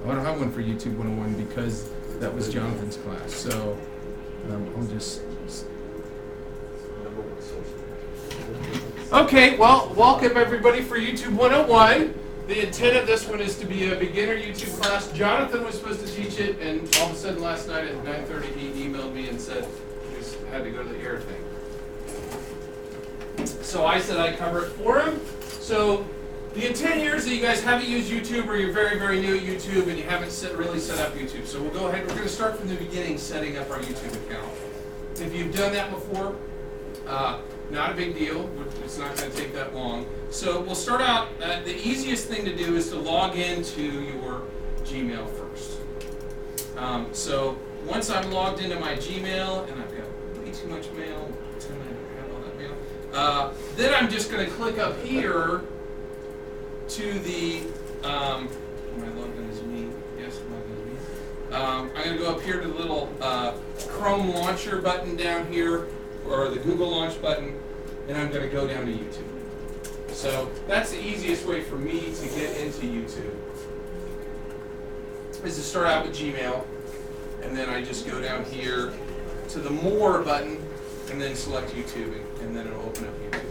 I don't have one for YouTube 101 because that was Jonathan's class. So I'll just. Okay, well, welcome everybody for YouTube 101. The intent of this one is to be a beginner YouTube class. Jonathan was supposed to teach it, and all of a sudden last night at 9:30 he emailed me and said he had to go to the air thing. So I said I'd cover it for him. So the intent here is that you guys haven't used YouTube, or you're very, very new at YouTube and you haven't really set up YouTube. So we'll go ahead, we're going to start from the beginning setting up our YouTube account. If you've done that before, not a big deal. It's not going to take that long. So we'll start out, the easiest thing to do is to log into your Gmail first. So once I'm logged into my Gmail, and I've got way too much mail, pretend I don't have all that mail, then I'm just going to click up here to the, am I logged in as me? Yes, I'm logged in as me. I'm going to go up here to the little Chrome launcher button down here, or the Google launch button, and I'm going to go down to YouTube. So that's the easiest way for me to get into YouTube, is to start out with Gmail, and then I just go down here to the More button, and then select YouTube, and then it'll open up YouTube.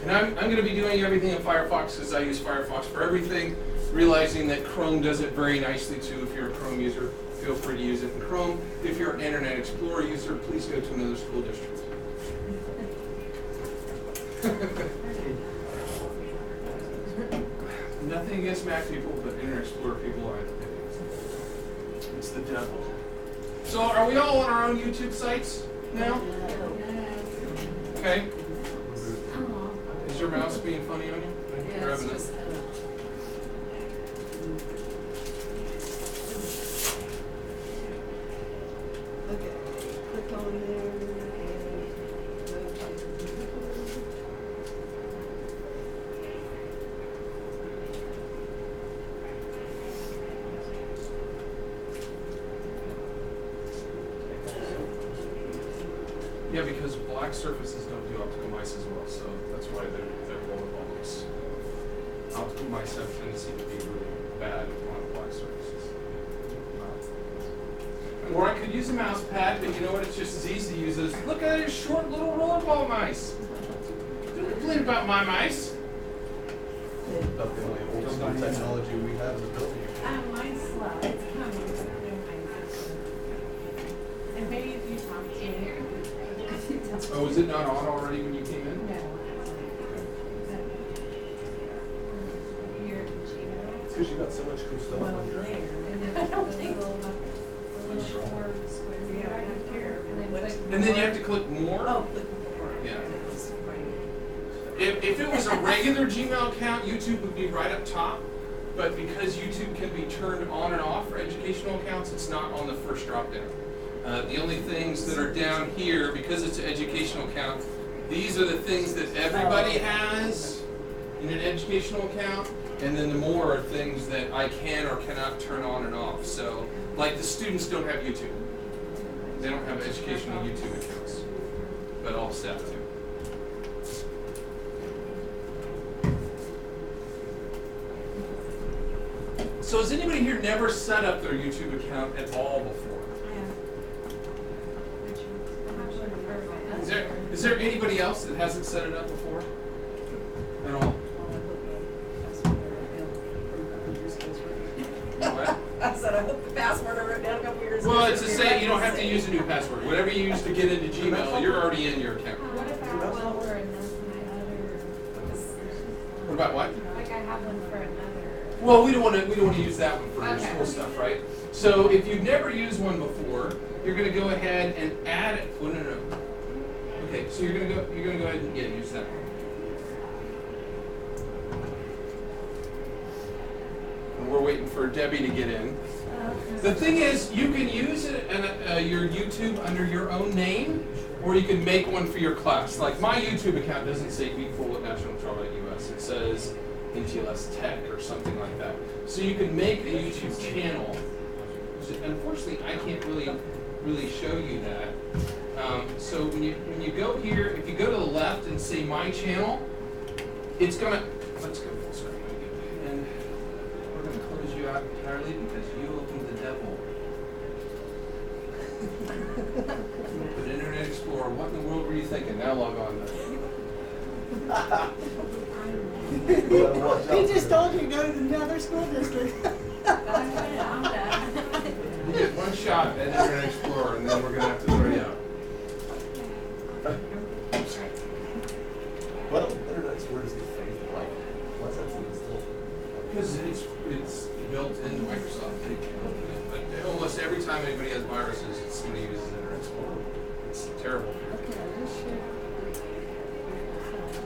And I'm going to be doing everything in Firefox because I use Firefox for everything, realizing that Chrome does it very nicely too. If you're a Chrome user, feel free to use it in Chrome. If you're an Internet Explorer user, please go to another school district. Nothing against Mac people, but Internet Explorer people, it's the devil. So are we all on our own YouTube sites now? Okay. Is your mouse being funny on you? Yeah, okay, click on there and go Yeah, because black surfaces don't do optical mice as well, so that's why they're vulnerable. Optical mice have a tendency to be really bad on black surfaces. Or I could use a mouse pad, but you know what? It's just as easy to use as, look at these short little rollerball mice. Don't complain about my mice. That's the only old school technology we have in the building. Mine's slow. It's coming. And maybe if you talk to me. Oh, is it not on already when you came in? No. It's because you got so much cool stuff on your end. I don't think. And then you have to click more? Oh, click more. Yeah. If it was a regular Gmail account, YouTube would be right up top. But because YouTube can be turned on and off for educational accounts, it's not on the first drop down. The only things that are down here, because it's an educational account, these are the things that everybody has in an educational account, and then the more are things that I can or cannot turn on and off. So, like the students don't have YouTube. They don't have educational YouTube accounts, but all staff do. So has anybody here never set up their YouTube account at all before? Is there anybody else that hasn't set it up before? At all? What? I said I put the password I wrote down a couple years ago. Well, it's to say you don't have to use a new password. Whatever you use to get into Gmail, you're already in your account. What if I have one for another? What about what? Like I have one for another. Well, we don't want to use that one for your Okay. school stuff, right? So if you've never used one before, you're going to go ahead and add it. Oh, no. Okay, so you're going to go ahead and use that one. And we're waiting for Debbie to get in. The thing is, you can use it your YouTube under your own name, or you can make one for your class. Like my YouTube account doesn't say befool@nationaltrial.us. It says NTLS Tech or something like that. So you can make a YouTube channel. Unfortunately, I can't really show you that. So when you go here, if you go to the left and say My Channel, it's gonna, let's go full screen. And we're gonna close you out entirely because you opened the devil. But Internet Explorer, what in the world were you thinking? Now log on. You gotta watch out He just for told you to go to another school district. I'm done. You get one shot at Internet Explorer, and then we're gonna have to throw you out. Well, Internet Explorer is the faith, like, what's that thing still? Because it's built into Microsoft. But almost every time anybody has viruses, somebody uses Internet Explorer. It's terrible. Okay, this should.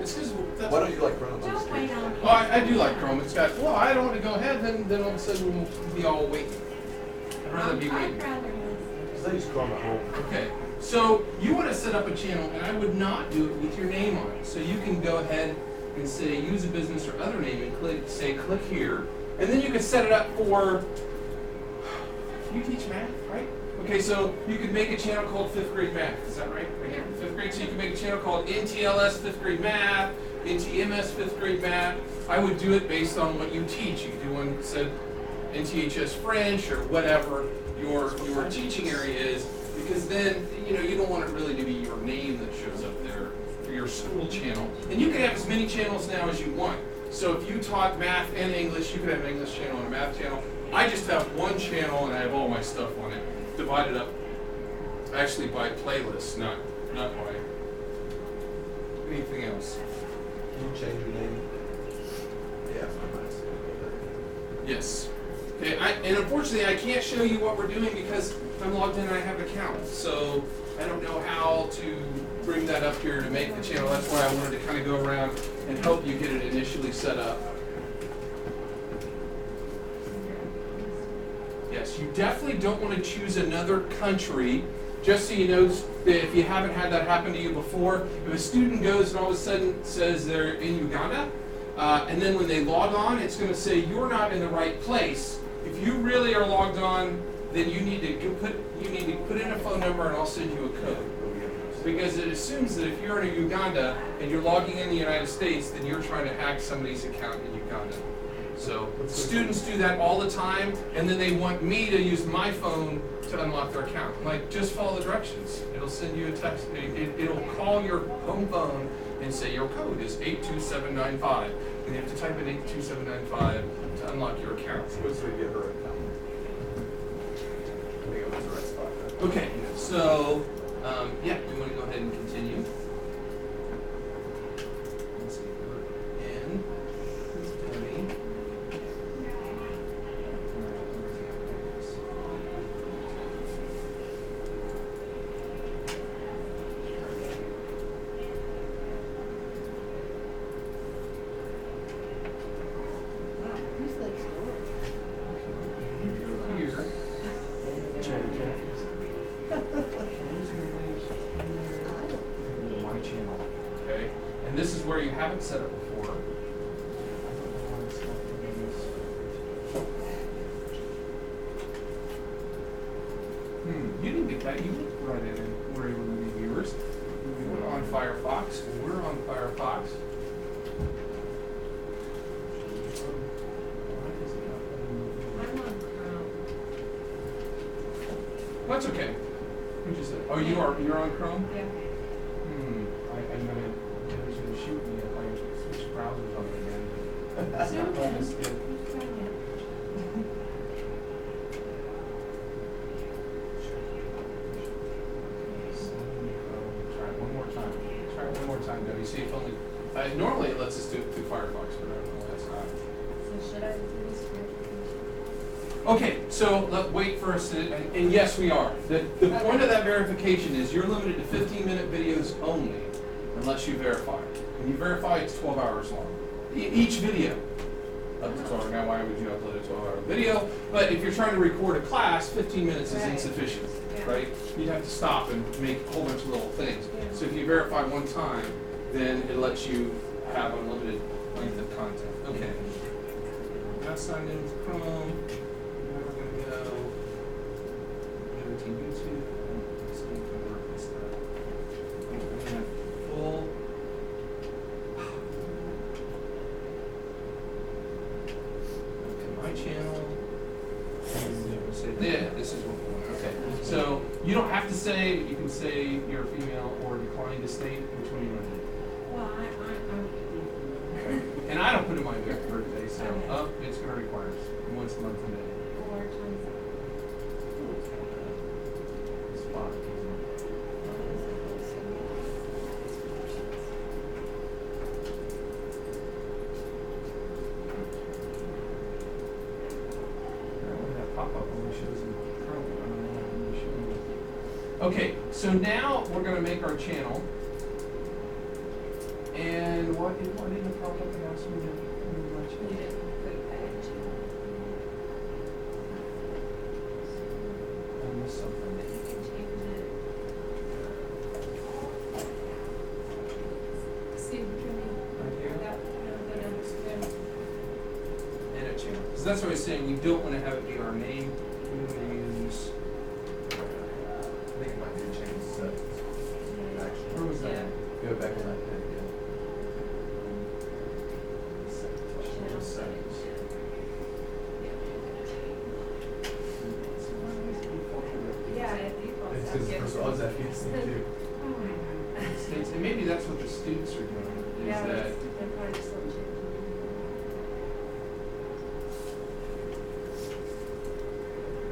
It's because that's Why don't you like Chrome? Don't wait on me. Oh, I do like Chrome. It's got, well, I don't want to go ahead, then all of a sudden we'll be all waiting. I'd rather be waiting. I'd rather use. Because I use Chrome at home. Okay, so you want to set up a channel, and I would not do it with your name on it. So you can go ahead and say use a business or other name and click here. And then you can set it up for, you teach math, right? Okay, so you could make a channel called 5th grade math, is that right? Right here, 5th grade, so you can make a channel called NTLS 5th grade math, NTMS 5th grade math. I would do it based on what you teach. You could do one that said NTHS French or whatever your teaching area is, because then, you know, you don't want it really to be your name that shows up there for your school channel. And you can have as many channels now as you want. So if you taught math and English, you could have an English channel and a math channel. I just have one channel and I have all my stuff on it, divided up actually by playlists, not by anything else. Can you change your name? Yeah, fine. Yes. Okay, and unfortunately I can't show you what we're doing because I'm logged in and I have an account. So I don't know how to bring that up here to make the channel. That's why I wanted to kind of go around and help you get it initially set up. Yes, you definitely don't want to choose another country. Just so you know, that if you haven't had that happen to you before, if a student goes and all of a sudden says they're in Uganda, and then when they log on, it's going to say you're not in the right place. If you really are logged on, then you need to put in a phone number, and I'll send you a code. Because it assumes that if you're in Uganda and you're logging in the United States, then you're trying to hack somebody's account in Uganda. So students do that all the time, and then they want me to use my phone to unlock their account. I'm like, just follow the directions. It'll send you a text. It'll call your home phone and say your code is 82795, and you have to type in 82795 to unlock your account. What's the get her account? I think it was the right spot. Okay, so yeah, we want to go ahead and continue. Let's see, we're in. Debbie. Wow, who's next door? Here. My channel. Okay, and this is where you haven't set it before. You didn't get that. You looked right in and were able to be viewers. We're on Firefox. We're on Firefox. I'm on Chrome. That's okay. Who just said? Oh, you're on Chrome? Yeah. I'm gonna. Who's gonna shoot me if I switch browsers on again? Zoom in. I just did. Who's trying it? Try it one more time. Try it one more time, Debbie. See if only. Normally it lets us do it through Firefox, but I don't know why it's not. So should I do this verification? Okay, so let's wait for us to, and yes, we are. The point of that verification is you're limited to 15-minute videos only, unless you verify. When you verify, it's 12 hours long. Each video. Up to 12 hours. Now, why would you upload a 12-hour video? But if you're trying to record a class, 15 minutes is Right. insufficient, Yeah. right? You'd have to stop and make a whole bunch of little things. Yeah. So if you verify one time, then it lets you have unlimited length of content. Okay. Now signed in with Chrome. Now we're going to go to YouTube. Let's see if we can work this out. I'm going to have full. Okay, my channel. And say, yeah, this is what we want. Okay. So you don't have to say, but you can say you're a female or decline to state. Which one you want to do? Well, I'm And I don't put in my birthday, so it's going to require us once a month a day. 4 times. Spot. Okay, so now we're going to make our channel. And why didn't it pop up and ask me to move my You channel? didn't put that. I missed something. But you can change it. See, can we, Right here? that, go down to spin. Edit channel. So that's what I was saying. We don't want to have it be our name. We want to use. I think it might be a change set. Actually. Where was that? Yeah. Go back on that page again. Channel Settings. Yeah, it defaults. It's because first of all, it's FEC too. Oh my God. States, and maybe that's what the students are doing. Is Yeah, that they're probably just little changes.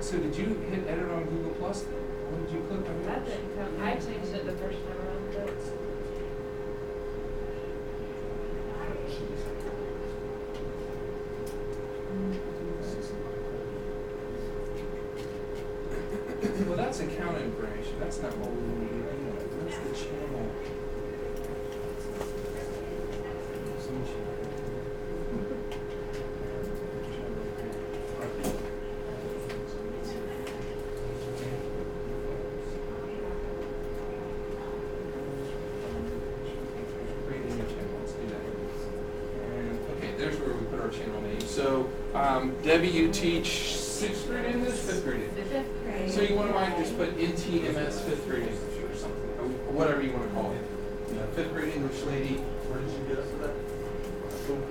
so? Did you hit edit on Google Plus? Then? When did you click on That yours? didn't come, I changed it the first time around, but Well, that's account information. That's not what we need anyway. Where's the channel? Create a new channel. Let's do that. And, okay, there's where we put our channel name. So, Debbie, you teach 6th grade English, 5th grade English? the 5th grade. So you want to just put NTMS 5th grade English or something, or whatever you want to call it. 5th grade English lady. Where did you get us to that? Cool.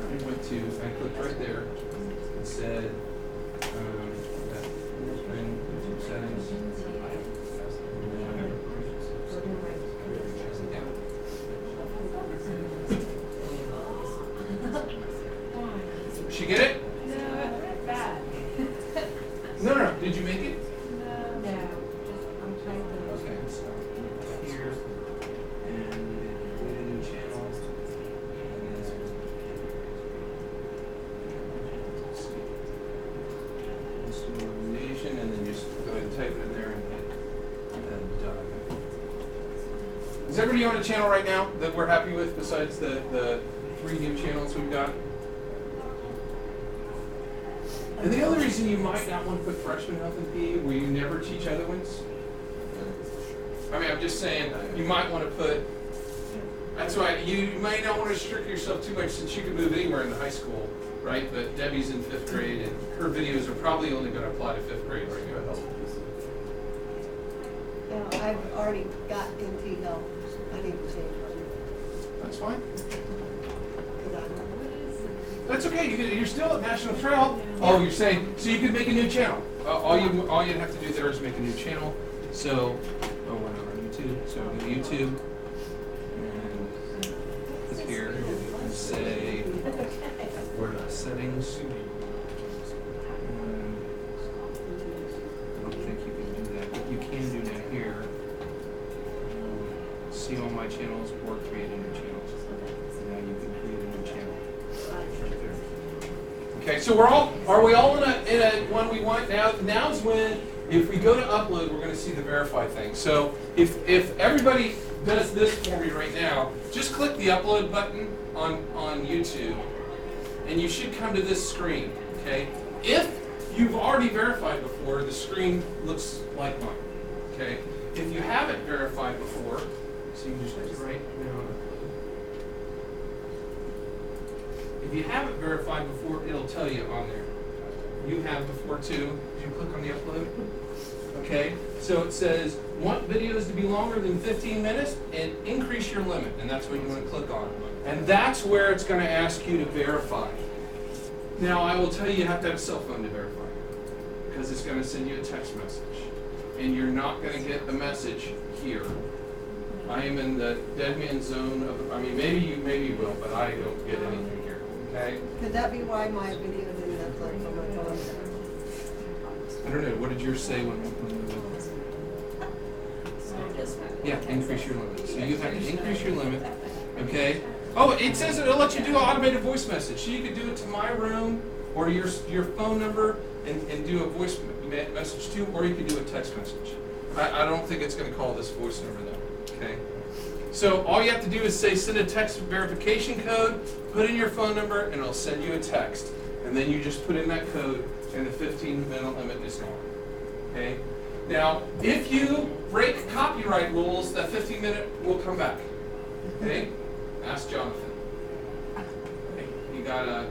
I went to, I clicked right there and said, that open YouTube settings. Why? She get it? No, it went bad. No. Did you make it? No, just, I'm trying to. Okay, so here, and we did a new channel. And then, let's see. Let's do organization, and then just go ahead and type it in there and hit done. Is everybody on a channel right now that we're happy with besides the 3 new channels we've got? And the other reason you might not want to put freshman health and PE where you never teach other ones, I mean, I'm just saying, you might want to put, that's why you may not want to restrict yourself too much since you can move anywhere in the high school, right? But Debbie's in 5th grade and her videos are probably only going to apply to 5th grade right Go now. help. Yeah, I've already got NT Health. I need to change one. That's fine. 'Cause I'm- That's okay, you're still at National Trail. Oh, you're saying, so you could make a new channel. All you'd have to do there is make a new channel. So, we're not on YouTube, so go to YouTube. And click here and say, settings. I don't think you can do that, but you can do that here. See all my channels or create a new channel. So now you can create a new channel. Right there. Okay, so are we all in a one we want now? Now's when, if we go to upload, we're going to see the verify thing. So if everybody does this for me right now, just click the upload button on YouTube, and you should come to this screen. Okay, if you've already verified before, the screen looks like mine. Okay, if you haven't verified before, so you just right now. If you haven't verified before, it'll tell you on there. You have before too. Did you click on the upload? Okay, so it says, want videos to be longer than 15 minutes and increase your limit. And that's what you want to click on. And that's where it's going to ask you to verify. Now, I will tell you have to have a cell phone to verify, because it's going to send you a text message, and you're not going to get the message here. I am in the dead man zone of, I mean, maybe you will, but I don't get anything here, okay? Could that be why my video didn't upload from my phone? I don't know, what did yours say when yeah, increase your limit. So you have to increase your limit, okay? Oh, it says it'll let you do an automated voice message. So you could do it to my room or your phone number and do a voice message too, or you could do a text message. I don't think it's going to call this voice number though, okay? So all you have to do is say send a text verification code, put in your phone number, and it'll send you a text. And then you just put in that code, and the 15-minute limit is gone, okay? Now, if you break copyright rules, that 15-minute will come back. Okay? Ask Jonathan. Okay. He got a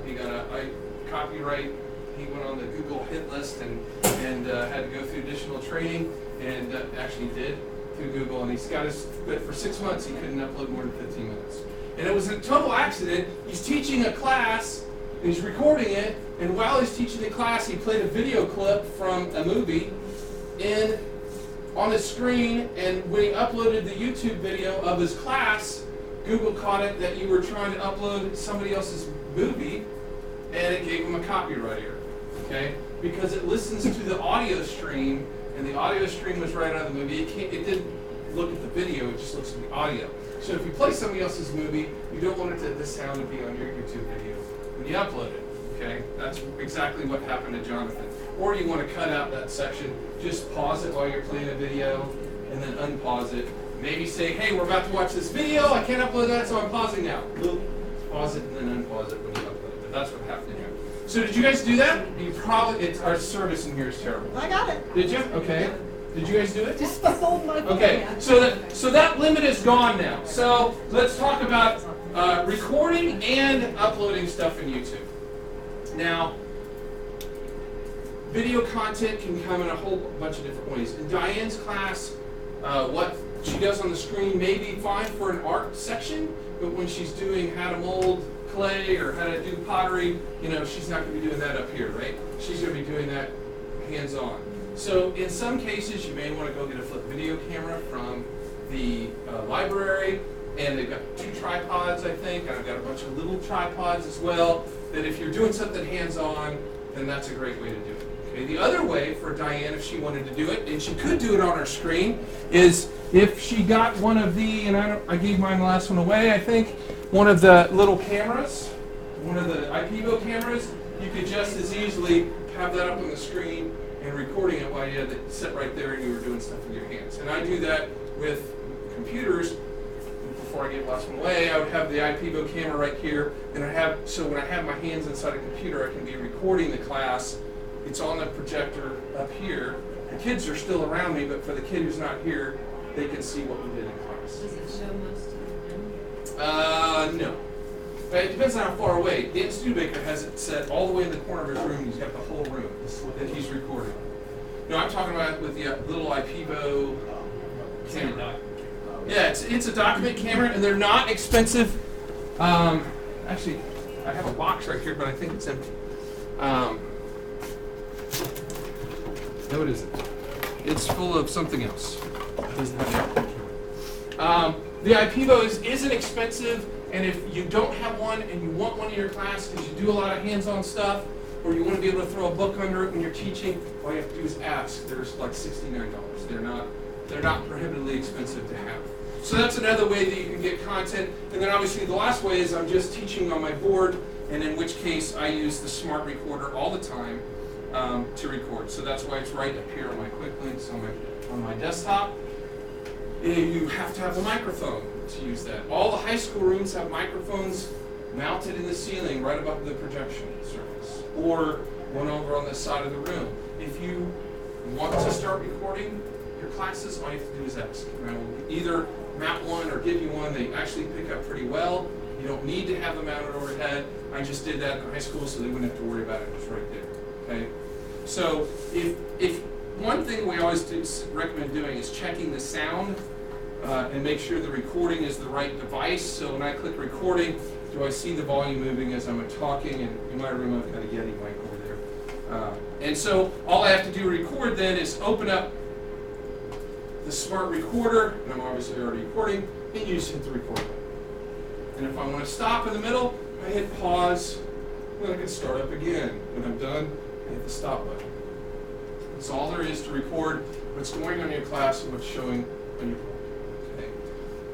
copyright. He went on the Google hit list and had to go through additional training, and actually did through Google. And he's got his, but for 6 months he couldn't upload more than 15 minutes. And it was a total accident. He's teaching a class, and he's recording it, and while he's teaching the class, he played a video clip from a movie on his screen, and when he uploaded the YouTube video of his class, Google caught it that you were trying to upload somebody else's movie, and it gave him a copyright error, okay? Because it listens to the audio stream, and the audio stream was right out of the movie. It didn't look at the video, it just looks at the audio. So if you play somebody else's movie, you don't want the sound to be on your YouTube video when you upload it, okay? That's exactly what happened to Jonathan. Or you want to cut out that section, just pause it while you're playing a video, and then unpause it. Maybe say, hey, we're about to watch this video, I can't upload that, so I'm pausing now. Pause it and then unpause it when you upload it. But that's what happened here. So did you guys do that? You probably, our service in here is terrible. I got it. Did you? Okay. Did you guys do it? Just hold my phone. Okay, so that limit is gone now. So let's talk about recording and uploading stuff in YouTube. Now, video content can come in a whole bunch of different ways. In Diane's class, what she does on the screen may be fine for an art section, but when she's doing how to mold clay or how to do pottery, she's not going to be doing that up here, right? She's going to be doing that hands-on. So in some cases, you may want to go get a flip video camera from the library, and they've got 2 tripods, I think, and I've got a bunch of little tripods as well, that if you're doing something hands-on, then that's a great way to do it. Okay, the other way for Diane, if she wanted to do it, and she could do it on her screen, is if she got one of the, and I gave mine the last one away, I think, one of the little cameras, one of the IPEVO cameras, you could just as easily have that up on the screen and recording it while you had it set right there and you were doing stuff with your hands. And I do that with computers. Before I gave the last one away, I would have the IPEVO camera right here, and so when I have my hands inside a computer, I can be recording the class. It's on the projector up here. The kids are still around me, but for the kid who's not here, they can see what we did in class. Does it show most of them? No. It depends on how far away. Dan Studebaker has it set all the way in the corner of his room. He's got the whole room that he's recording. No, I'm talking about with the little IPEVO camera. Yeah, it's a document camera, and they're not expensive. Actually, I have a box right here, but I think it's empty. No, it isn't. It's full of something else. It doesn't have the the IPEVO isn't expensive, and if you don't have one and you want one in your class because you do a lot of hands-on stuff, or you want to be able to throw a book under it when you're teaching, all you have to do is ask. There's like $69. They're not prohibitively expensive to have. So that's another way that you can get content. And then obviously the last way is I'm just teaching on my board, and in which case I use the Smart Recorder all the time to record. So that's why it's right up here on my Quick Links on my desktop. You have to have a microphone to use that. All the high school rooms have microphones mounted in the ceiling right above the projection surface, or one over on the side of the room. If you want to start recording your classes, all you have to do is ask. And I will either mount one or give you one. They actually pick up pretty well. You don't need to have them mounted overhead. I just did that in high school so they wouldn't have to worry about it. It was right there. Okay. So if one thing we always recommend doing is checking the sound and make sure the recording is the right device. So when I click recording, Do I see the volume moving as I'm talking? And in my room, I've got a Yeti mic over there. And so all I have to do to record then is open up the smart recorder, and I'm obviously already recording, and you just hit the record button. And if I want to stop in the middle, I hit pause, and then I can start up again. When I'm done, I hit the stop button. That's all there is to record what's going on in your class and what's showing on your board. Okay.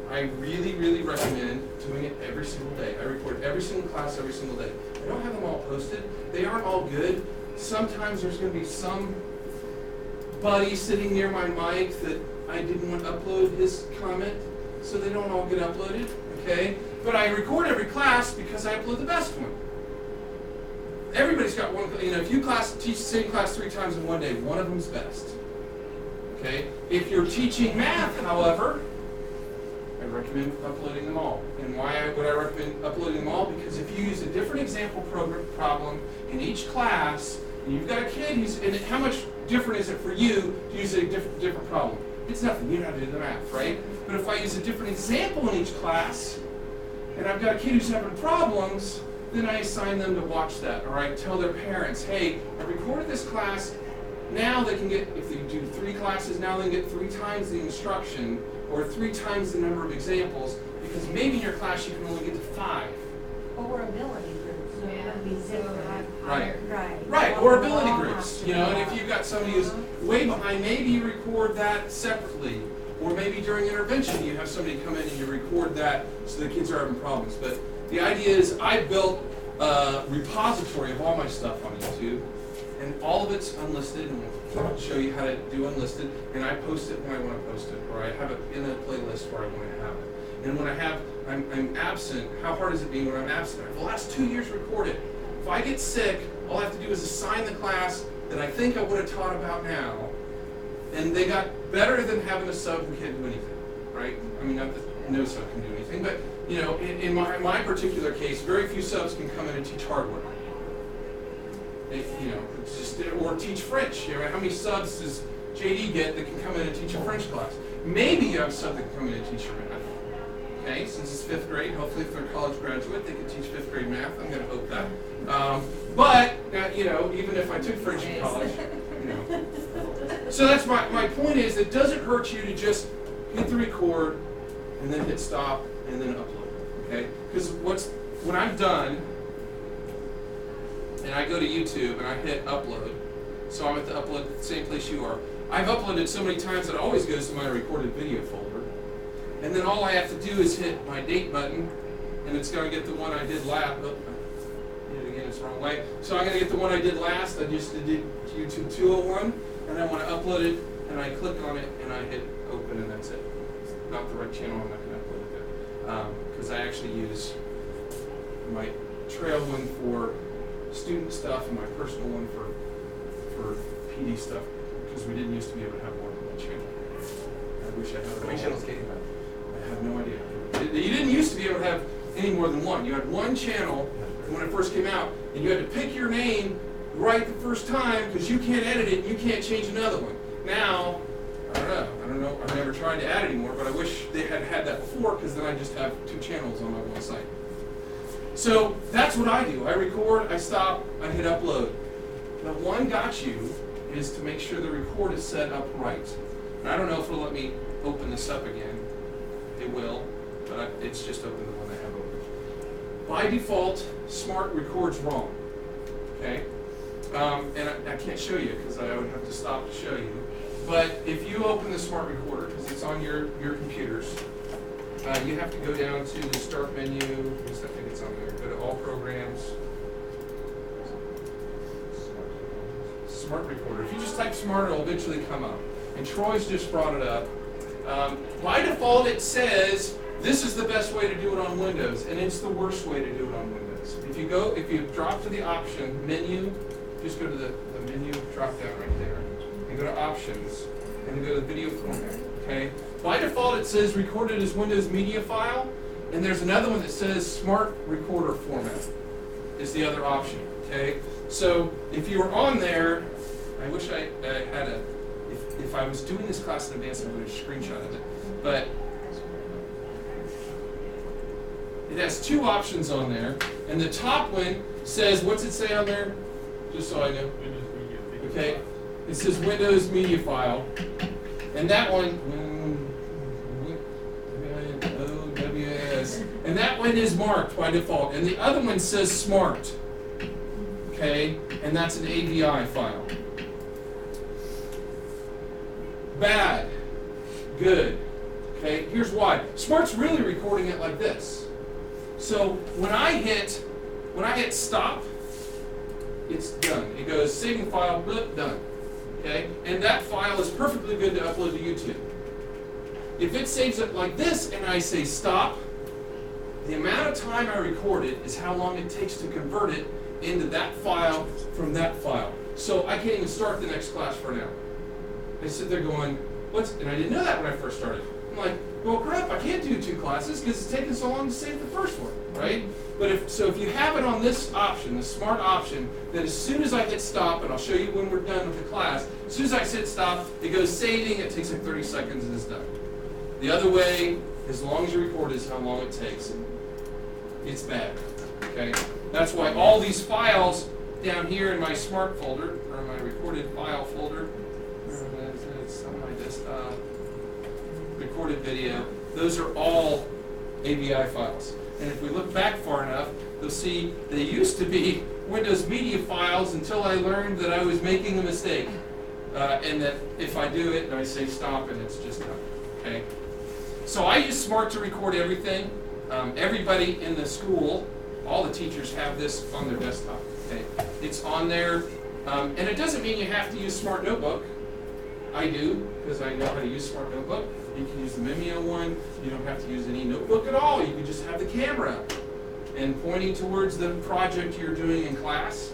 I really, really recommend doing it every single day. I record every single class every single day. I don't have them all posted. They aren't all good. Sometimes there's going to be some buddy sitting near my mic that I didn't want to upload his comment, so they don't all get uploaded, okay? But I record every class because I upload the best one. Everybody's got one, if you teach the same class 3 times in one day, one of them's best, okay? If you're teaching math, however, I recommend uploading them all. And why would I recommend uploading them all? Because if you use a different example problem in each class, and you've got a kid and how much different is it for you to use a different problem? It's nothing. You know how to do the math, right? But if I use a different example in each class, and I've got a kid who's having problems, then I assign them to watch that, or I tell their parents, hey, I recorded this class. Now they can get, if they do 3 classes, now they can get 3 times the instruction, or 3 times the number of examples, because maybe in your class you can only get to 5. Or ability groups, so it would be different. Right. Right. Right, or ability groups, and if you've got somebody who's way behind, maybe you record that separately. Or maybe during intervention you have somebody come in and you record that so the kids are having problems. But the idea is I built a repository of all my stuff on YouTube, and all of it's unlisted, and I'll show you how to do unlisted, and I post it when I want to post it, or I have it in a playlist where I want to have it. And when I'm absent, how hard is it being when I'm absent? I have the last 2 years recorded. If I get sick, all I have to do is assign the class that I think I would have taught about now, and they got better than having a sub who can't do anything, right? I mean, not that no sub can do anything, but in my particular case, very few subs can come in and teach hardware. Or teach French. How many subs does JD get that can come in and teach a French class? Maybe you have a sub that can come in and teach your math. Okay, since it's 5th grade, hopefully if they're a college graduate, they can teach 5th grade math. I'm going to hope that. But even if I took French in college, So that's my point is, it doesn't hurt you to just hit the record and then hit stop and then upload. Okay, because when I'm done and I go to YouTube and I hit upload, so I'm at the upload, same place you are. I've uploaded so many times that it always goes to my recorded video folder. And then all I have to do is hit my date button, and it's going to get the one I did last. Oh, I did it again, it's the wrong way. So I'm going to get the one I did last. I just did YouTube 201, and I want to upload it, and I click on it, and I hit open, and that's it. It's not the right channel, I'm not going to upload it there. Because I actually use my trail one for student stuff and my personal one for PD stuff, because we didn't used to be able to have more than one channel. I wish I had. How many channels Katie have? I have no idea. You didn't used to be able to have any more than one. You had one channel when it first came out, and you had to pick your name right the first time because you can't edit it and you can't change another one. Now, I don't know. I've never tried to add anymore, but I wish they had had that before, because then I just have 2 channels on my one site. So that's what I do. I record, I stop, I hit upload. The one got you is to make sure the record is set up right. And I don't know if it'll let me open this up again. It will, but it's just open the one I have open. By default, Smart records wrong. Okay? And I can't show you because I would have to stop to show you. But if you open the Smart Recorder, because it's on your computers, you have to go down to the Start menu. I think it's on there. Go to All Programs. Smart Recorder. If you just type Smart, it'll eventually come up. And Troy's just brought it up. By default, it says this is the best way to do it on Windows, and it's the worst way to do it on Windows. If you drop to the option menu, just go to the menu drop down right there, and go to Options, and then go to Video Format. Okay. By default, it says recorded as Windows Media File, and there's another one that says Smart Recorder Format is the other option. Okay. So if you were on there, I wish I had a. If I was doing this class in advance, I would have a screenshot of it. But it has two options on there, and the top one says, what's it say on there? Just so I know. Okay, it says Windows Media File, and that one, WS, and that one is marked by default, and the other one says Smart, okay, and that's an AVI file. Bad, good, okay, here's why. Smart's really recording it like this. So when I hit stop, it's done. It goes saving file, blip, done. Okay? And that file is perfectly good to upload to YouTube. If it saves it like this and I say stop, the amount of time I recorded is how long it takes to convert it into that file from that file. So I can't even start the next class for an hour. I sit there going, and I didn't know that when I first started. I'm like, well crap, I can't do 2 classes because it's taking so long to save the first one, right? But if you have it on this option, the Smart option, then as soon as I hit stop, and I'll show you when we're done with the class, as soon as I hit stop, it goes saving, it takes like 30 seconds and it's done. The other way, as long as you record, is how long it takes. It's bad, okay? That's why all these files down here in my Smart folder, or my recorded file folder, it's on my desktop, recorded video, those are all AVI files. And if we look back far enough, you'll see they used to be Windows Media files until I learned that I was making a mistake. And that if I do it and I say stop and it's just done, okay? So I use Smart to record everything. Everybody in the school, all the teachers have this on their desktop, okay? It's on there, and it doesn't mean you have to use Smart Notebook. I do, because I know how to use Smart Notebook. You can use the Mimeo one. You don't have to use any notebook at all. You can just have the camera and pointing towards the project you're doing in class.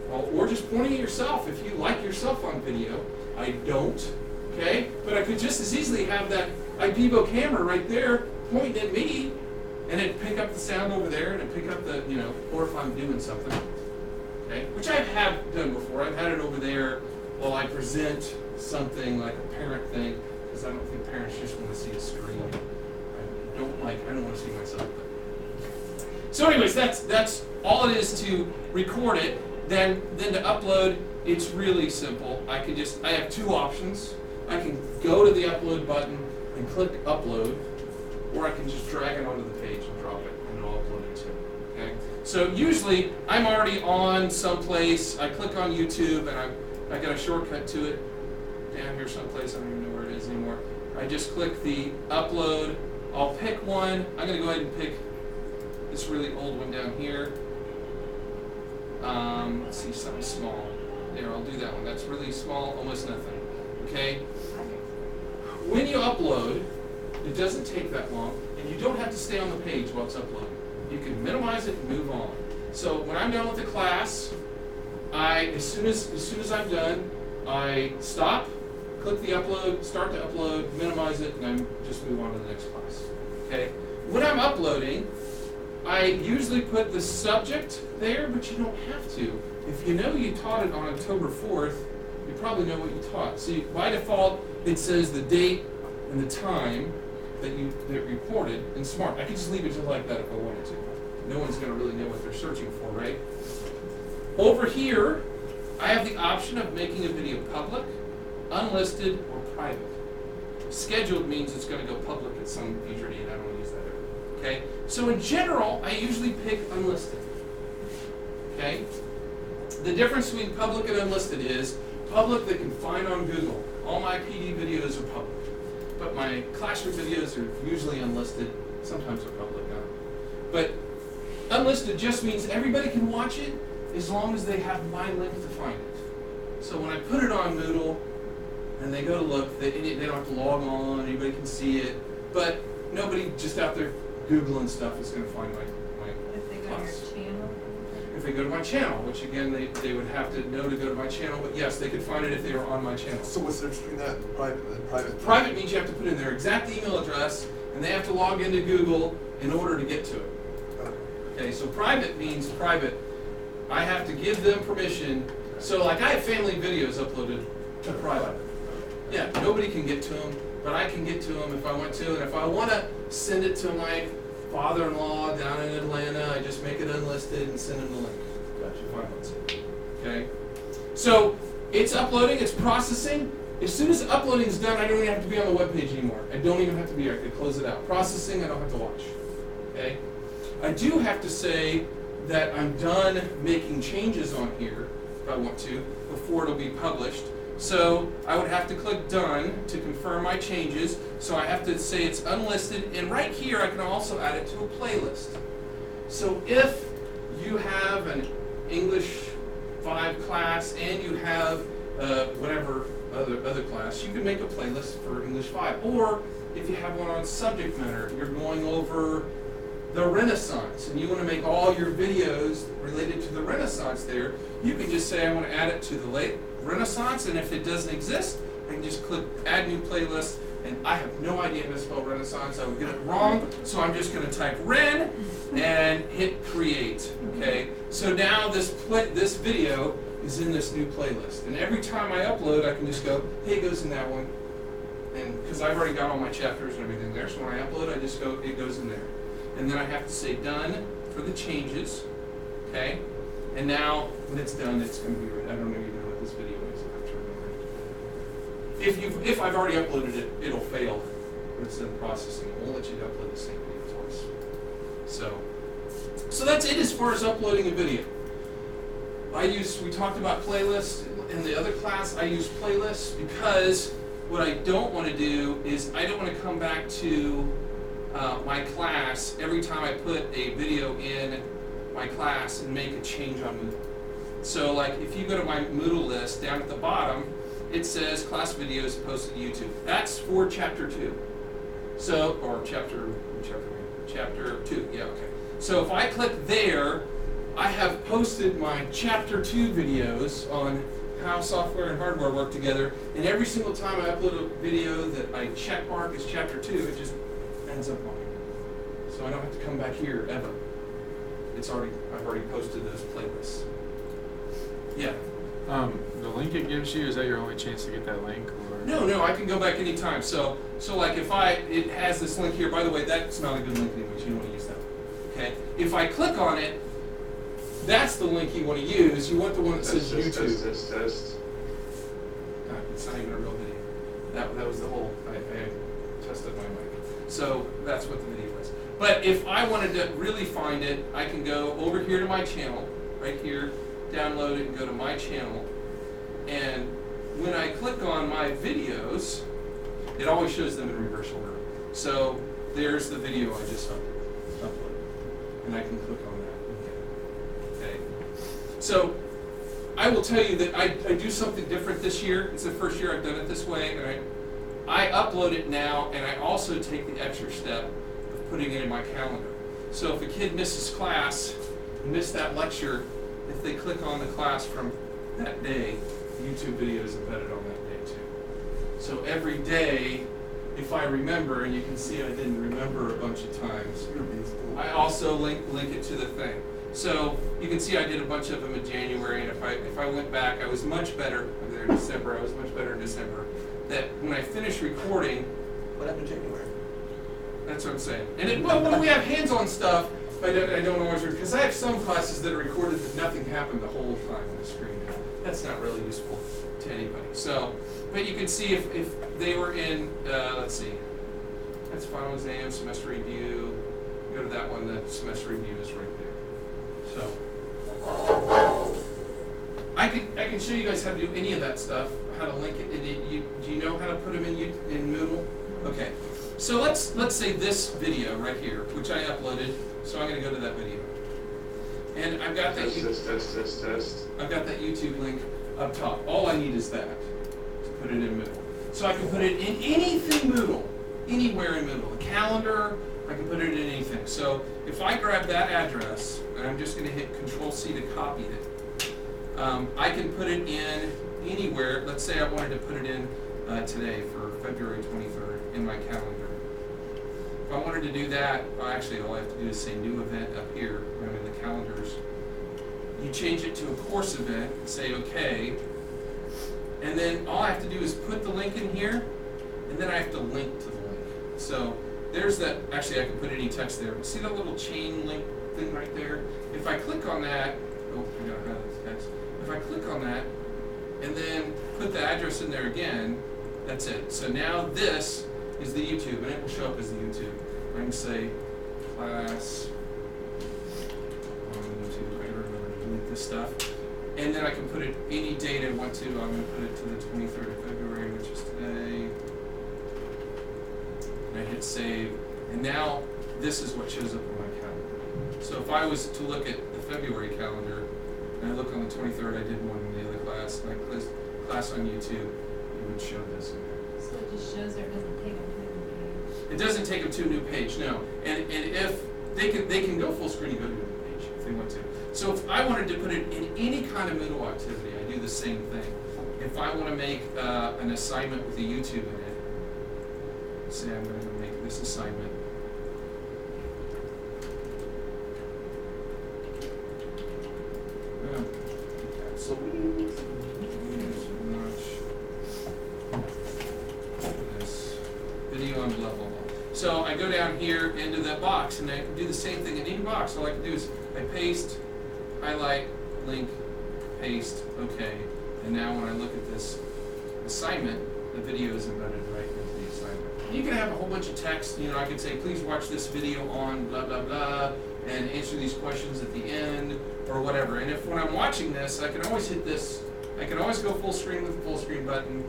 Well, or just pointing at yourself if you like yourself on video. I don't, okay? But I could just as easily have that iPivo camera right there pointing at me, and it'd pick up the sound over there, and it'd pick up the, or if I'm doing something, okay? Which I have done before. I've had it over there while I present something like a parent thing, because I don't think parents just want to see a screen. I don't want to see myself. But. So anyways, that's all it is to record it. Then to upload, it's really simple. I have 2 options. I can go to the upload button and click upload, or I can just drag it onto the page and drop it, and it'll upload it too. Okay? So usually I'm already on someplace. I click on YouTube, and I got a shortcut to it down here someplace. I don't even know where it is anymore. I just click the upload. I'll pick one. I'm going to go ahead and pick this really old one down here. Let's see, something small. There, I'll do that one. That's really small, almost nothing. Okay? When you upload, it doesn't take that long, and you don't have to stay on the page while it's uploading. You can minimize it and move on. So when I'm done with the class, as soon as I'm done, I stop, click the upload, start to upload, minimize it, and I just move on to the next class. Okay? When I'm uploading, I usually put the subject there, but you don't have to. If you know you taught it on October 4th, you probably know what you taught. So by default, it says the date and the time that reported in Smart. I could just leave it just like that if I wanted to. No one's going to really know what they're searching for, right? Over here, I have the option of making a video public, unlisted, or private. Scheduled means it's going to go public at some future date. I don't use that ever. Okay? So in general, I usually pick unlisted. Okay? The difference between public and unlisted is public they can find on Google. All my PD videos are public. But my classroom videos are usually unlisted. Sometimes they're public. But unlisted just means everybody can watch it as long as they have my link to find it. So when I put it on Moodle and they go to look, they don't have to log on, anybody can see it. But nobody just out there Googling stuff is going to find my If they go to class. your channel. If they go to my channel, which again, they would have to know to go to my channel, but yes, they could find it if they were on my channel. So what's the difference between that and private? Private means you have to put in their exact email address, and they have to log into Google in order to get to it. Okay, so private means private. I have to give them permission. So like I have family videos uploaded to private. Yeah, nobody can get to them, but I can get to them if I want to, and if I want to send it to my father-in-law down in Atlanta, I just make it unlisted and send him the link. Gotcha. Fine, that's it. Okay? So it's uploading, it's processing. As soon as uploading is done, I don't even have to be on the web page anymore. I don't even have to be here. I can close it out. Processing, I don't have to watch. Okay? I do have to say that I'm done making changes on here, if I want to, before it'll be published. So I would have to click done to confirm my changes. So I have to say it's unlisted, and right here I can also add it to a playlist. So if you have an English 5 class and you have whatever other class, you can make a playlist for English 5. Or if you have one on subject matter, you're going over the Renaissance and you want to make all your videos related to the Renaissance there, you can just say I want to add it to the late Renaissance, and if it doesn't exist, I can just click add new playlist, and I have no idea how to spell Renaissance. I would get it wrong, so I'm just going to type Ren and hit create. Okay, so now this video is in this new playlist, and every time I upload, I can just go, hey, it goes in that one, and because I've already got all my chapters and everything there, so when I upload, I just go, it goes in there, and then I have to say done for the changes. Okay, and now when it's done, it's going to be ready. I don't even know what this video is. I have to remember. If I've already uploaded it, it'll fail when it's in processing. It won't let you upload the same video twice. So that's it as far as uploading a video. We talked about playlists in the other class. I use playlists because what I don't want to do is I don't want to come back to my class every time I put a video in my class and make a change on Moodle. So like if you go to my Moodle list, down at the bottom, it says class videos posted to YouTube. That's for chapter 2. So, or chapter 2, yeah, okay. So if I click there, I have posted my chapter 2 videos on how software and hardware work together, and every single time I upload a video that I check mark as chapter 2, it just ends up on here. So I don't have to come back here ever. I've already posted those playlists. Yeah. The link it gives you, is that your only chance to get that link? Or? No, I can go back anytime. So like if it has this link here, by the way, that's not a good link anyways, you don't want to use that one. Okay? If I click on it, that's the link you want to use. You want the one that says YouTube. Test. It's not even a real video. That was the whole, I tested my mic. So that's what the video was. But if I wanted to really find it, I can go over here to my channel, right here, download it and go to my channel. And when I click on my videos, it always shows them in reverse order. So there's the video I just uploaded. And I can click on that. Okay. So I will tell you that I do something different this year. It's the first year I've done it this way. And I upload it now, and I also take the extra step of putting it in my calendar. So if a kid misses class, missed that lecture, if they click on the class from that day, YouTube video is embedded on that day too. So every day, if I remember, and you can see I didn't remember a bunch of times, I also link it to the thing. So you can see I did a bunch of them in January, and if I went back, I was much better. There in December, I was much better in December. That when I finished recording, What happened in January? that's what I'm saying. And when we have hands-on stuff, I don't always, because I have some classes that are recorded that nothing happened the whole time on the screen. That's not really useful to anybody. So, but you can see if they were in, let's see, that's final exam, semester review. Go to that one, the semester review is right there. So, I can show you guys how to do any of that stuff, how to link it. Do you know how to put them in Moodle? Okay. So let's say this video right here, which I uploaded. So I'm going to go to that video, and I've got that. Test. I've got that YouTube link up top. All I need is that to put it in Moodle. So I can put it in anything Moodle, anywhere in Moodle. A calendar. I can put it in anything. So if I grab that address, and I'm just going to hit Control-C to copy it, I can put it in anywhere. Let's say I wanted to put it in today for February 23rd in my calendar. If I wanted to do that, well, actually all I have to do is say new event up here, when I'm in the calendars. You change it to a course event, say OK, and then all I have to do is put the link in here, and then I have to link to the link. So there's that, actually I can put any text there, but see that little chain link thing right there? If I click on that, oh, I gotta highlight this text. If I click on that, and then put the address in there again, that's it. So now this is the YouTube, and it will show up as the YouTube. I can say class on YouTube. I remember to delete this stuff. And then I can put it any date I want to. I'm going to put it to the 23rd of February, which is today. And I hit save. And now this is what shows up on my calendar. So if I was to look at the February calendar, and I look on the 23rd, I did one in the other class, and I click class on YouTube, it would show this in there. So it just shows there, it doesn't take them to the page. It doesn't take them to a new page, no. And if they can go full screen and go to a new page if they want to. So if I wanted to put it in any kind of Moodle activity, I do the same thing. If I want to make an assignment with a YouTube in it, say I'm going to make this assignment. So this video on blah blah blah. So I go down here into that box and I can do the same thing in any box. All I can do is I paste, highlight, link, paste, okay. And now when I look at this assignment, the video is embedded right into the assignment. You can have a whole bunch of text, you know, I could say, please watch this video on blah blah blah and answer these questions at the end or whatever. And if when I'm watching this, I can always hit this, I can always go full screen with the full screen button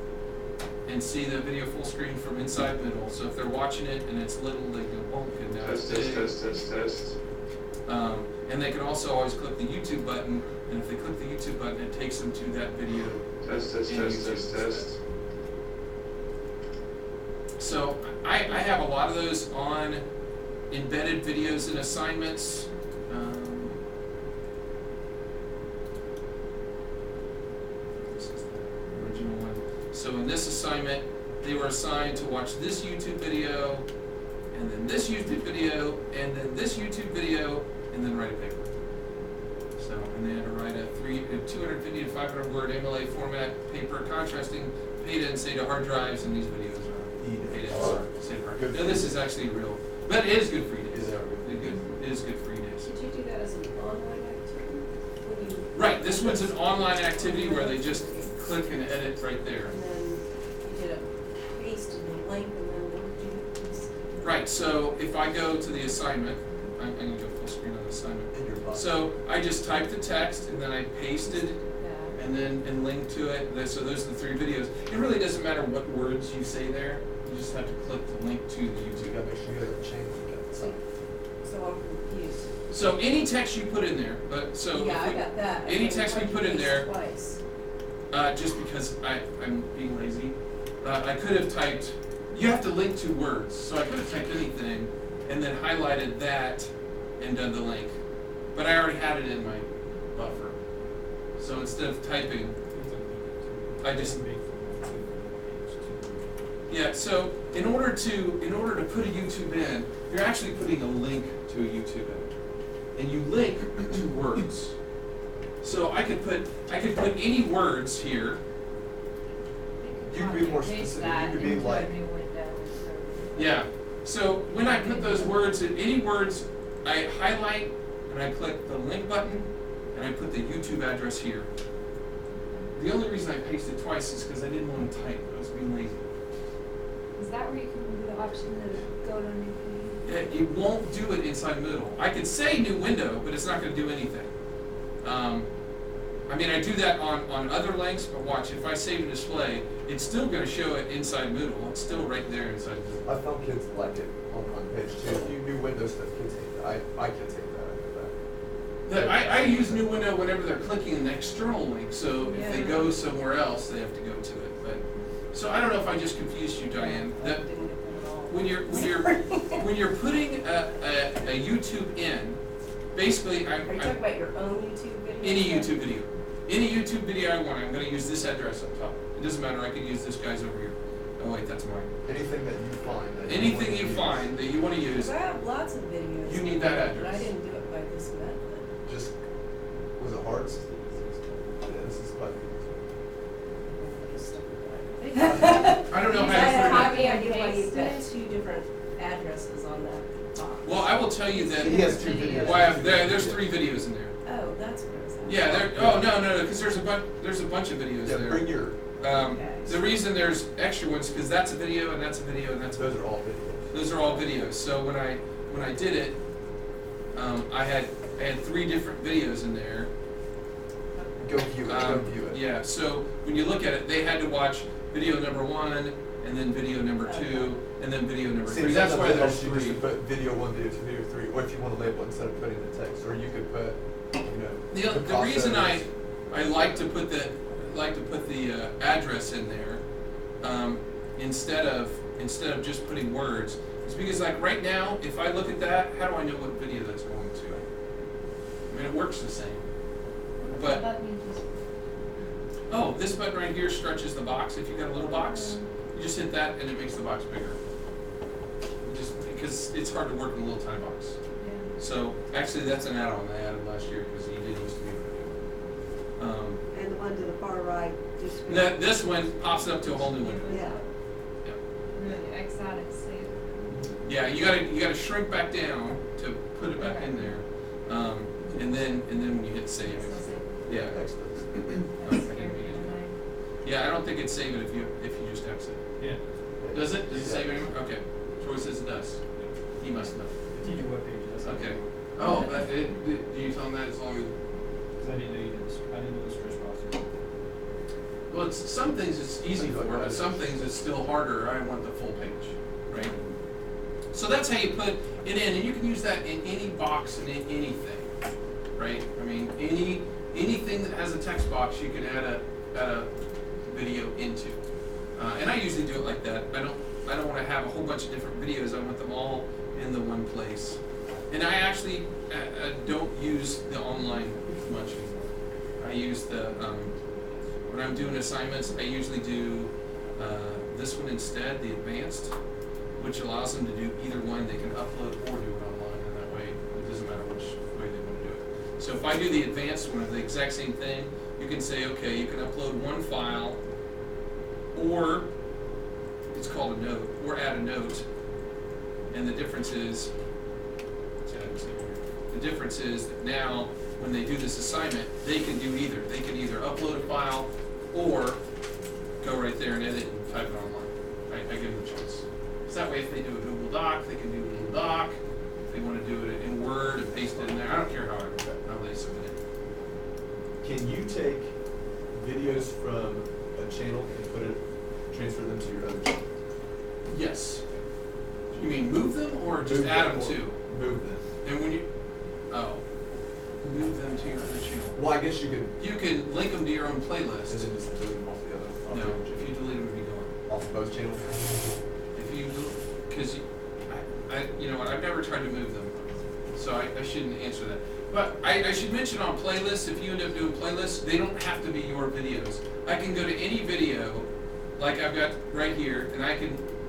and see the video full screen from inside Moodle. So if they're watching it and it's little, they go, oh, good, now it's big. Test. And they can also always click the YouTube button, and if they click the YouTube button, it takes them to that video. Test. So I have a lot of those on embedded videos and assignments. This is the original one. So in this assignment, they were assigned to watch this YouTube video, and then this YouTube video, and then this YouTube video, and then write a paper. So, and they had to write a 250 to 500 word MLA format paper contrasting data and SATA hard drives, and these videos are data and SATA hard drives. Now this is actually real, but it is good for e-days. It is good for e-days. Did you do that as an online activity? When you Right, this one's an online activity where they just click and edit right there. And then you did a paste and a link, and then what did you? Right, so if I go to the assignment, I'm going to go full screen on the assignment. So I just typed the text and then I pasted and then linked to it. So those are the 3 videos. It really doesn't matter what words you say there. You just have to click the link to the YouTube. You gotta make sure you have a chain link. So I'm confused. So any text you put in there, but so Yeah, if I got that. any Okay, text we why'd you put in paste there, twice? just because I'm being lazy, I could have typed. You have to link 2 words, so I could have typed anything and then highlighted that and done the link. But I already had it in my buffer. So instead of typing, I just so in order to put a YouTube in, you're actually putting a link to a YouTube in. And you link 2 words. So I could put any words here. You can be more specific. You could be like, Yeah. So when I put those words in any words, I highlight and I click the link button and I put the YouTube address here. The only reason I pasted twice is because I didn't want to type. I was being lazy. Is that where you can do the option to go to a new page? It won't do it inside Moodle. I could say new window, but it's not going to do anything. I mean, I do that on other links, but watch, if I save and display, it's still going to show it inside Moodle. It's still right there inside Moodle. I found kids like it on page 2. If you do Windows stuff, kids hate that. I can't take that. I use new window whenever they're clicking an external link, so if they Yeah. go somewhere else, they have to go to it. But so I don't know if I just confused you, Diane. I That didn't get that at all. when you're putting a YouTube in, basically Are you talking about your own YouTube video? any YouTube video. Any YouTube video I want, I'm going to use this address up top. It doesn't matter, I could use this guy's over here. Oh wait, that's mine. Anything that you find. That Anything want to you use, find that you want to use, Because I have lots of videos. You need that But I address. didn't do it by this method. Just, was it hard? Yeah, this is quite I don't know I how have to no put it in. idea why you've got Paste 2 different addresses tell you that. He has 2 videos. Well, there's 3 videos in there. Oh, that's what I was asking. Yeah, no, because there's a bunch of videos Yeah, there. bring your, Okay. The reason there's extra ones because that's a video and that's a video and that's a those video. are all videos. Those are all videos. So when I did it, I had 3 different videos in there. Go view it, go view it. Yeah. So when you look at it, they had to watch video number 1 and then video number 2 and then video number 3. That's sometimes why it there's helps you just 3. to put video 1, video 2, video 3, or if you want to label it instead of putting the text, or you could put, you know. The reason I process. like to put the address in there instead of just putting words is because like right now, if I look at that, how do I know what video that's going to? I mean, it works the same. But That means just. oh, this button right here stretches the box. If you got a little box, you just hit that and it makes the box bigger. Just because it's hard to work in a little tiny box. Yeah. So actually, that's an add-on I added last year because you didn't used to be able to do it. And the one to the far right just. This one pops up to a whole new window. Yeah. Really X out and save it. Yeah, you gotta shrink back down to put it back in there, and then when you hit save, So save it. yeah, Text those. That's I didn't mean to do mine. yeah. I don't think it'd save it if you just exit. Yeah. Does it? Does it Yeah. save it? Okay. Troy says it does. He must know. The teacher webpage, that's. Okay. Oh, do you tell him that as long as? Because I didn't know you did, I didn't know the stretch process. Well, some things it's easy Something like for, but that. some things it's still harder. I want the full page, right? So that's how you put it in, and you can use that in any box and in anything, right? I mean, anything that has a text box, you can add a video into. And I usually do it like that. I don't want to have a whole bunch of different videos. I want them all in the one place. And I actually don't use the online much anymore. I use the when I'm doing assignments, I usually do this one instead, the advanced, which allows them to do either one. They can upload or do it online, and that way it doesn't matter which way they want to do it. So if I do the advanced one, the exact same thing, you can say, okay, you can upload one file, or it's called a note, or add a note, and the difference is, that now when they do this assignment, they can do either. They can either upload a file or go right there and edit and type it online. I give them the choice. So that way, if they do a Google Doc, they can do a Google Doc. If they want to do it in Word and paste it in there, I don't care how they submit it. Can you take videos from a channel and transfer them to your other channel? Yes. You mean move them or just Move add them or to? Move them. And when you, move them to your other channel. Well, I guess you could, You can link them to your own and playlist. then just delete them off the other. Off No, the other if you channel. delete them, it'd be gone. Off of both channels? If you, because you know what, I've never tried to move them, so I shouldn't answer that. But I should mention on playlists, if you end up doing playlists, they don't have to be your videos. I can go to any video, like I've got right here, and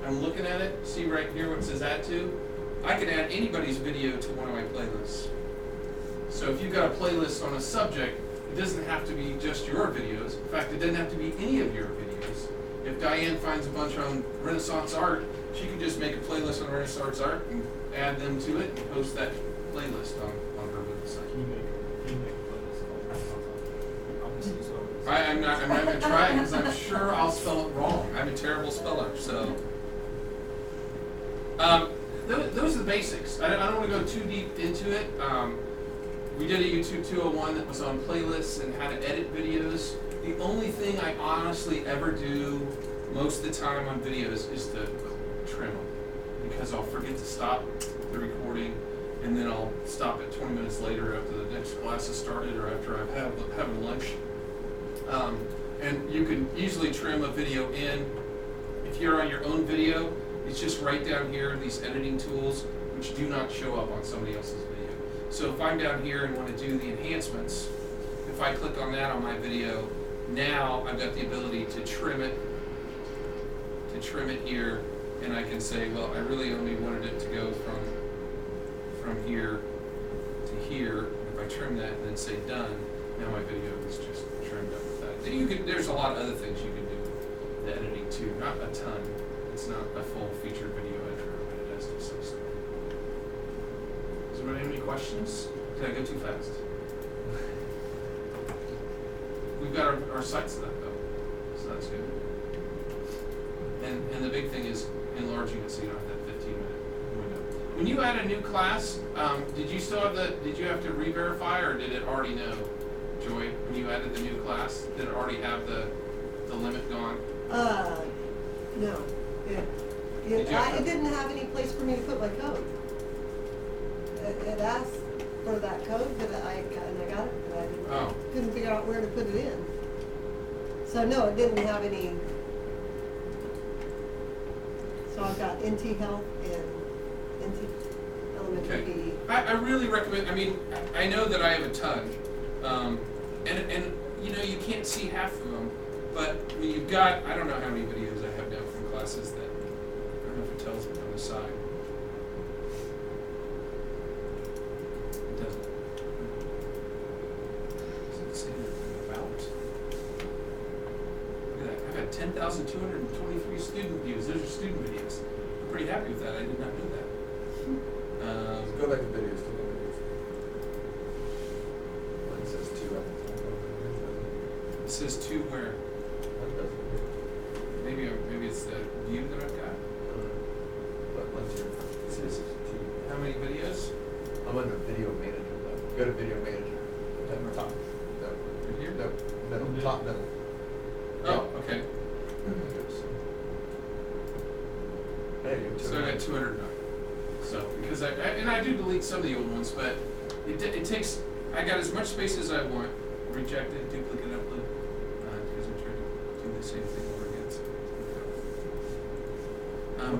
I'm looking at it, see right here what it says add to? I can add anybody's video to one of my playlists. So if you've got a playlist on a subject, it doesn't have to be just your videos. In fact, it doesn't have to be any of your videos. If Diane finds a bunch on Renaissance art, she can just make a playlist on Renaissance art and add them to it and post that playlist on her website. Can you make a playlist? I'm just using it. I'm not gonna try it because I'm sure I'll spell it wrong. I'm a terrible speller, so. Those are the basics. I don't want to go too deep into it. We did a YouTube 201 that was on playlists and how to edit videos. The only thing I honestly ever do most of the time on videos is to trim them, because I'll forget to stop the recording, and then I'll stop it 20 minutes later after the next class has started or after I've having lunch. And you can easily trim a video in. If you're on your own video, it's just right down here, these editing tools, which do not show up on somebody else's video. So if I'm down here and want to do the enhancements, if I click on that on my video, now I've got the ability to trim it here, and I can say, well, I really only wanted it to go from here to here. If I trim that and then say done, now my video is just trimmed up with that. There's a lot of other things you can do with the editing too, not a ton. It's not a full featured video editor, but it does do some stuff. anybody have any questions? Did I go too fast? We've got our sites set up though, so that's good. And the big thing is enlarging it so you don't have that 15-minute window. When you add a new class, did you have to re-verify or did it already know, Joy, when you added the new class? Did it already have the limit gone? No. Did you have to- It didn't have any place for me to put my code. It asked for that code, and I got it, but I Oh. couldn't figure out where to put it in. So no, it didn't have any. So I've got NT Health and NT Elementary Okay. PE. I really recommend, I mean, I know that I have a ton, and you know, you can't see half of them, but when you've got, I don't know how many videos I have now from classes that, I don't know if it tells me on the side. It doesn't. Doesn't say anything about it. Look at that, I've got 10,223 student views, those are student videos. I'm pretty happy with that, I did not know that. Go back to videos, to the videos. Mine says 2 at the top. It says two where? Mine doesn't. Maybe it's the view that I've got. But once you're, it says 2. How many videos? I'm under video manager though. Go to video manager. At the top. No. Right here? No, middle, top middle. Oh, okay. Hey, you So I got 209. So, because I do delete some of the old ones, but it takes, I got as much space as I want, reject it, duplicate, upload, because I'm trying to do the same thing over again. So.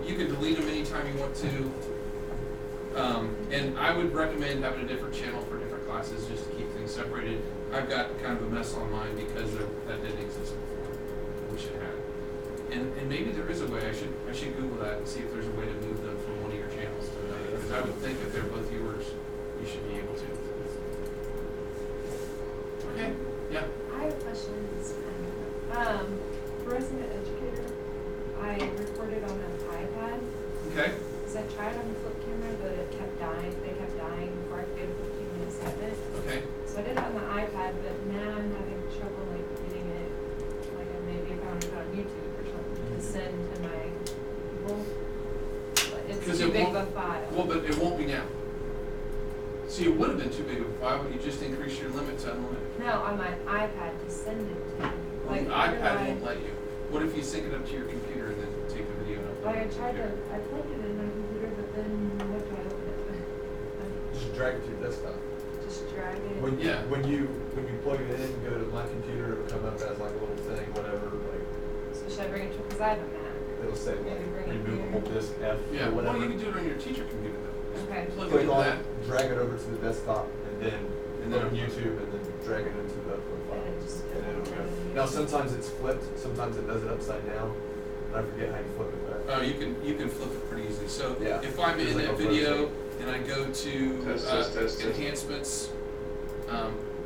You can delete them anytime you want to, and I would recommend having a different channel for different classes just to keep things separated. I've got kind of a mess on mine because that didn't exist before. We should have. And maybe there is a way. I should Google that and see if there's a way to move them from one of your channels to another. Because I would think if they're both yours, you should be able to. Okay. Yeah. I have questions. Resident educator, I recorded on an iPad. Okay. Because I tried on the flip camera, but it kept dying. They kept dying before I could get a 15-minute segment. Okay. So I did it on the iPad, but now I'm having trouble like getting it, like maybe I found it on YouTube or something to send to my people. But it's 'Cause too it big of won't- a file. Well, but it won't be now. See, it would have been too big of a file, but you just increased your limit to unlimited. No, on my iPad to send it to me. Well, Like, the where do iPad I- won't let you. What if you sync it up to your computer and then take the video and upload Like I it to tried your to, computer? I plugged it in my computer, but then what do I open it with? Just drag it to your desktop. Just drag it. When Yeah. when you plug it in, go to my computer, it'll come up as like a little thing, whatever, like So should I bring it to, because I have a Mac. it'll say like Maybe bring it removable here. disk F Yeah, or well, whatever. you can do it on your teacher computer though. Just Okay. plug it Click into on that. it, drag it over to the desktop, and then And go then to upload. YouTube, and then drag it into the upload file. And it just And then it'll go. goes into Now YouTube. sometimes it's flipped, sometimes it does it upside down, and I forget how you flip it back. Oh, you can flip it pretty easily. So Yeah. if I'm in There's like that a video rotate. and I go to Test. enhancements,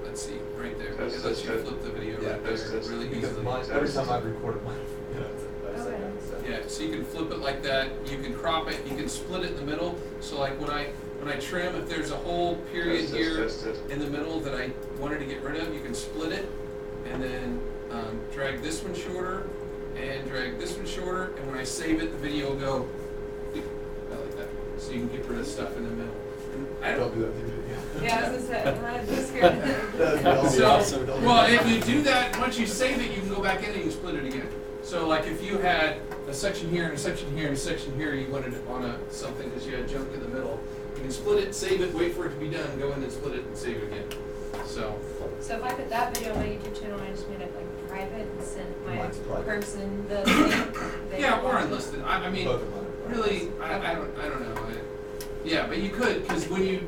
let's see, right there. Test, It lets you test. flip the video Yeah, right there test. really Because easily. mine, every time I've recorded mine, you know, I've said Okay. that, so. Yeah, so you can flip it like that. You can crop it. You can split it in the middle. So like when I trim, if there's a whole period Test, here test, test. in the middle that I wanted to get rid of, you can split it and then drag this one shorter and drag this one shorter. And when I save it, the video will go beep, like that. So you can get rid of stuff in the middle. And I Don't don't. do that to your video. Yeah, I was gonna say, I'm just scared. That'd be awesome. So, Awesome. Don't do well, that. if you do that, once you save it, you can go back in and you can split it again. So like if you had a section here and a section here and a section here, you wanted it on something because you had junk in the middle, you can split it, save it, wait for it to be done, go in and split it and save it again. So, So if I put that video on my YouTube channel, I just made it like private and sent my Mine's private. person the link. they yeah, can or watch it. unlisted. I mean, Both of mine are private. really, I don't know. Yeah, but you could, because when you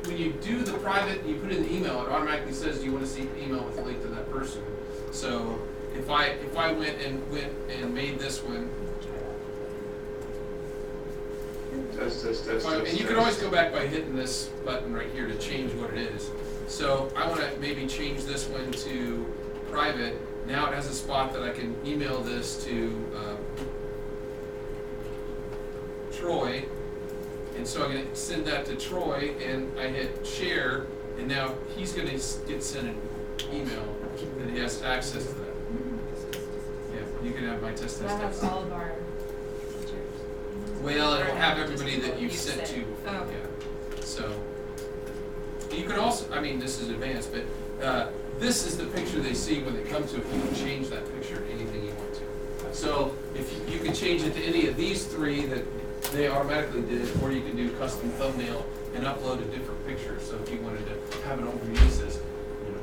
do the private, you put in the email, it automatically says, do you want to see an email with a link to that person? So if I went and made this one, Test. and you can always go back by hitting this button right here to change what it is. So I want to maybe change this one to private. Now it has a spot that I can email this to Troy, And so I'm gonna send that to Troy, and I hit share, and now he's gonna get sent an email that he has access to that. Yeah, you can have my test. That has all of our teachers. Well, it'll Or have just everybody that people you've sent to. Oh. Yeah. So you could also, I mean, this is advanced, but this is the picture they see when they come to it. You can change that picture to anything you want to. So if you can change it to any of these three that they automatically did, or you can do custom thumbnail and upload a different picture. So if you wanted to have it overused as,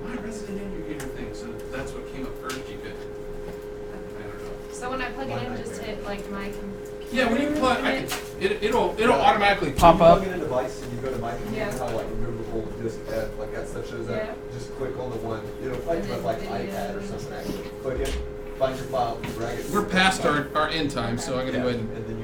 my resident educator thing, so that's what came up first, you could, I don't know. So when I plug it in, just hit like my computer. Yeah, when you plug, it'll Yeah. automatically When pop you up. plug in a device and you go to my computer, Yeah. how like removable disk like that stuff shows up. Yeah. Just click on the one, it'll probably come up like And then iPad or videos. something actually. Click it, find your file, drag it. We're past our end time, so I'm gonna go ahead and then